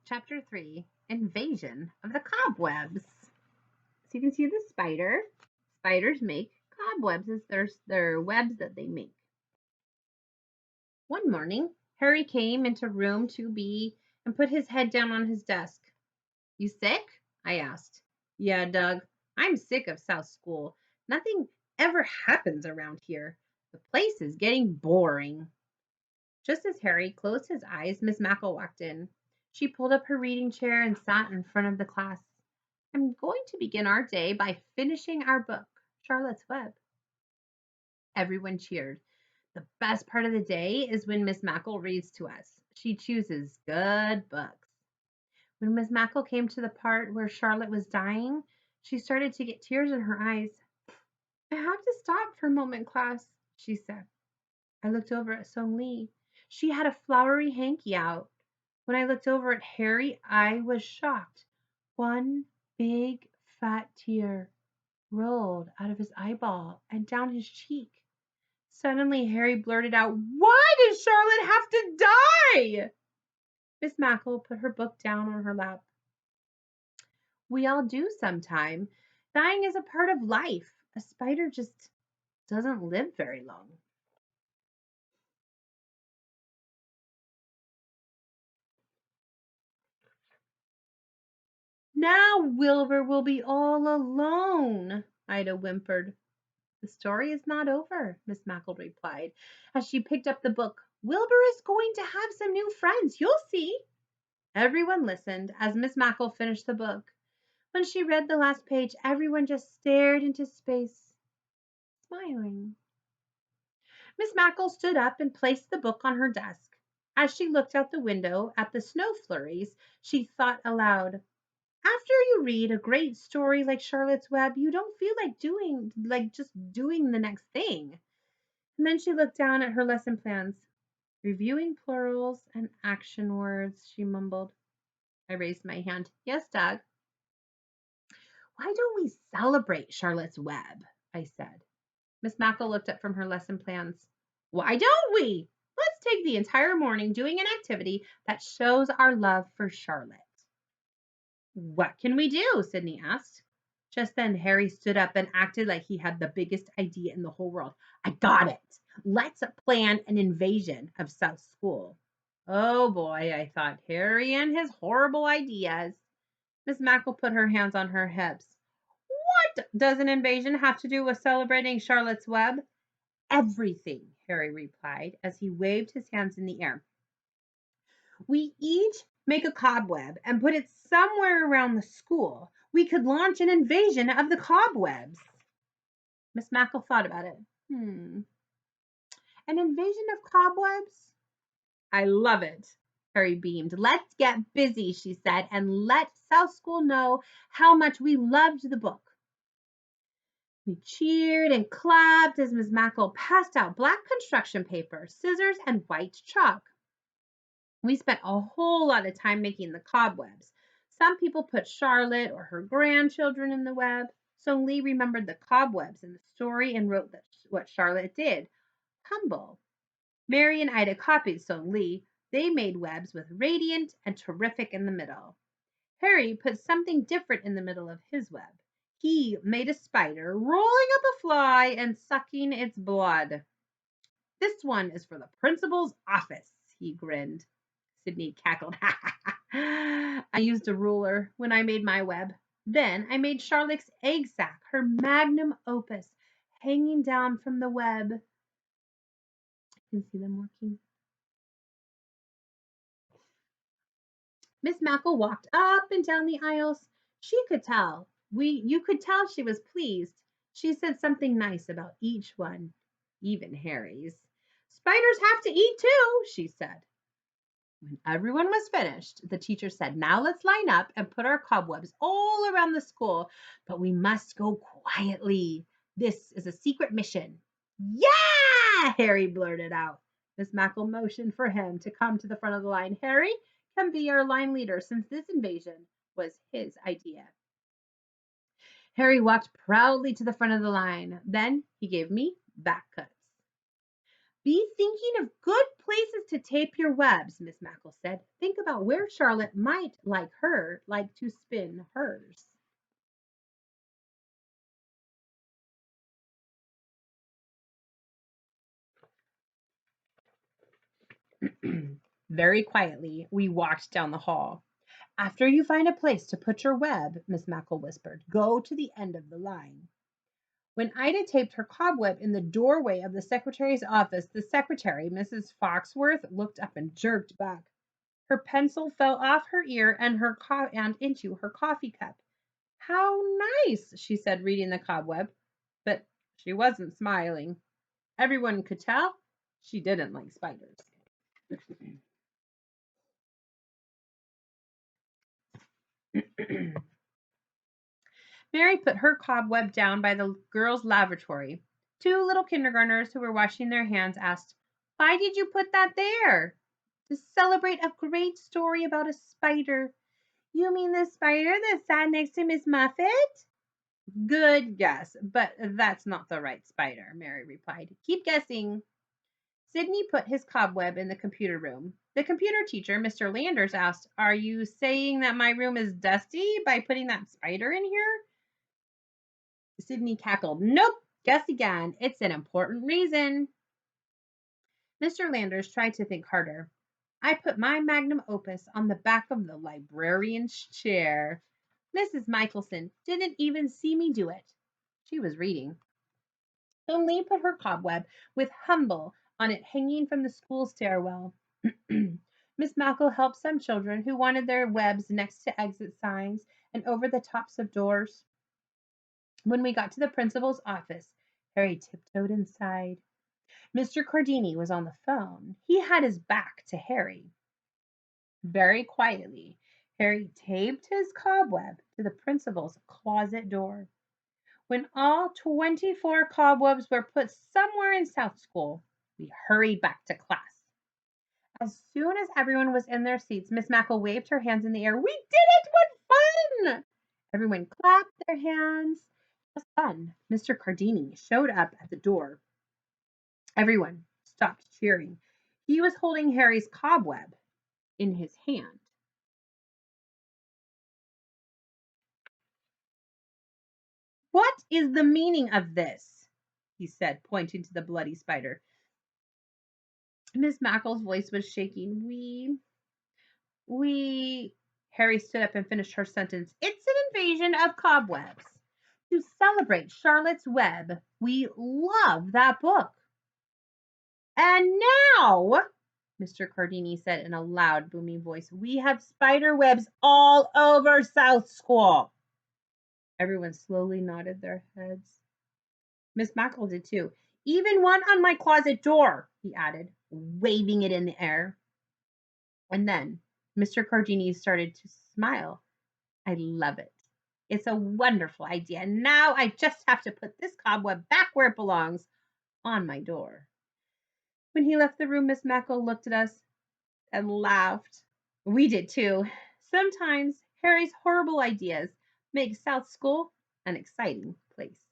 Chapter 3, Invasion of the Cobwebs. So you can see the spider. Spiders make cobwebs as their webs that they make. One morning, Harry came into room 2B and put his head down on his desk. You sick? I asked. Yeah, Doug. I'm sick of South School. Nothing ever happens around here. The place is getting boring. Just as Harry closed his eyes, Miss Mackle walked in. She pulled up her reading chair and sat in front of the class. I'm going to begin our day by finishing our book, Charlotte's Web. Everyone cheered. The best part of the day is when Miss Mackle reads to us. She chooses good books. When Miss Mackle came to the part where Charlotte was dying, she started to get tears in her eyes. I have to stop for a moment, class, she said. I looked over at Song Lee. She had a flowery hanky out. When I looked over at Harry, I was shocked. One big fat tear rolled out of his eyeball and down his cheek. Suddenly, Harry blurted out, Why does Charlotte have to die? Miss Mackle put her book down on her lap. We all do sometime. Dying is a part of life. A spider just doesn't live very long. Now Wilbur will be all alone, Ida whimpered. The story is not over, Miss Mackle replied, as she picked up the book. Wilbur is going to have some new friends. You'll see. Everyone listened as Miss Mackle finished the book. When she read the last page, everyone just stared into space, smiling. Miss Mackle stood up and placed the book on her desk. As she looked out the window at the snow flurries, she thought aloud, after you read a great story like Charlotte's Web, you don't feel like just doing the next thing. And then she looked down at her lesson plans. Reviewing plurals and action words, she mumbled. I raised my hand. Yes, Doug. Why don't we celebrate Charlotte's Web? I said. Miss Mackle looked up from her lesson plans. Why don't we? Let's take the entire morning doing an activity that shows our love for Charlotte. What can we do? Sydney asked. Just then, Harry stood up and acted like he had the biggest idea in the whole world. I got it. Let's plan an invasion of South School. Oh boy, I thought, Harry and his horrible ideas. Miss Mackle put her hands on her hips. What does an invasion have to do with celebrating Charlotte's Web? Everything, Harry replied as he waved his hands in the air. We each make a cobweb and put it somewhere around the school. We could launch an invasion of the cobwebs. Miss Mackle thought about it. An invasion of cobwebs? I love it. Harry beamed. Let's get busy, she said, and let South School know how much we loved the book. We cheered and clapped as Miss Mackle passed out black construction paper, scissors, and white chalk. We spent a whole lot of time making the cobwebs. Some people put Charlotte or her grandchildren in the web. Song Lee remembered the cobwebs in the story and wrote what Charlotte did. Humble. Mary and Ida copied Song Lee. They made webs with radiant and terrific in the middle. Harry put something different in the middle of his web. He made a spider rolling up a fly and sucking its blood. This one is for the principal's office, he grinned. Sydney cackled. I used a ruler when I made my web. Then I made Charlotte's egg sac, her magnum opus, hanging down from the web. You can see them working. Miss Mackle walked up and down the aisles. She could tell. You could tell she was pleased. She said something nice about each one, even Harry's. Spiders have to eat too, she said. When everyone was finished, the teacher said, now let's line up and put our cobwebs all around the school, but we must go quietly. This is a secret mission. Yeah, Harry blurted out. Miss Mackle motioned for him to come to the front of the line. Harry can be our line leader since this invasion was his idea. Harry walked proudly to the front of the line. Then he gave me back cuts. Be thinking of good places to tape your webs, Miss Mackle said. Think about where Charlotte might like to spin hers. Very quietly, we walked down the hall. After you find a place to put your web, Miss Mackle whispered, go to the end of the line. When Ida taped her cobweb in the doorway of the secretary's office, the secretary, Mrs. Foxworth, looked up and jerked back. Her pencil fell off her ear and into her coffee cup. How nice, she said, reading the cobweb. But she wasn't smiling. Everyone could tell she didn't like spiders. Mary put her cobweb down by the girls' lavatory. Two little kindergartners who were washing their hands asked, why did you put that there? To celebrate a great story about a spider. You mean the spider that sat next to Miss Muffet? Good guess, but that's not the right spider, Mary replied. Keep guessing. Sidney put his cobweb in the computer room. The computer teacher, Mr. Landers, asked, are you saying that my room is dusty by putting that spider in here? Sidney cackled. Nope, guess again. It's an important reason. Mr. Landers tried to think harder. I put my magnum opus on the back of the librarian's chair. Mrs. Michelson didn't even see me do it. She was reading. Only put her cobweb with Humble on it hanging from the school stairwell. Miss Mackle helped some children who wanted their webs next to exit signs and over the tops of doors. When we got to the principal's office, Harry tiptoed inside. Mr. Cardini was on the phone. He had his back to Harry. Very quietly, Harry taped his cobweb to the principal's closet door. When all 24 cobwebs were put somewhere in South School, we hurried back to class. As soon as everyone was in their seats, Miss Mackle waved her hands in the air. We did it! What fun! Everyone clapped their hands. Just then, Mr. Cardini showed up at the door. Everyone stopped cheering. He was holding Harry's cobweb in his hand. What is the meaning of this? He said, pointing to the bloody spider. Miss Mackle's voice was shaking. Harry stood up and finished her sentence. It's an invasion of cobwebs. To celebrate Charlotte's Web, we love that book. And now, Mr. Cardini said in a loud, booming voice, we have spider webs all over South School. Everyone slowly nodded their heads. Miss Mackle did too. Even one on my closet door, he added, waving it in the air. And then Mr. Cardini started to smile. I love it. It's a wonderful idea. Now I just have to put this cobweb back where it belongs, on my door. When he left the room, Miss Mackle looked at us and laughed. We did too. Sometimes Harry's horrible ideas make South School an exciting place.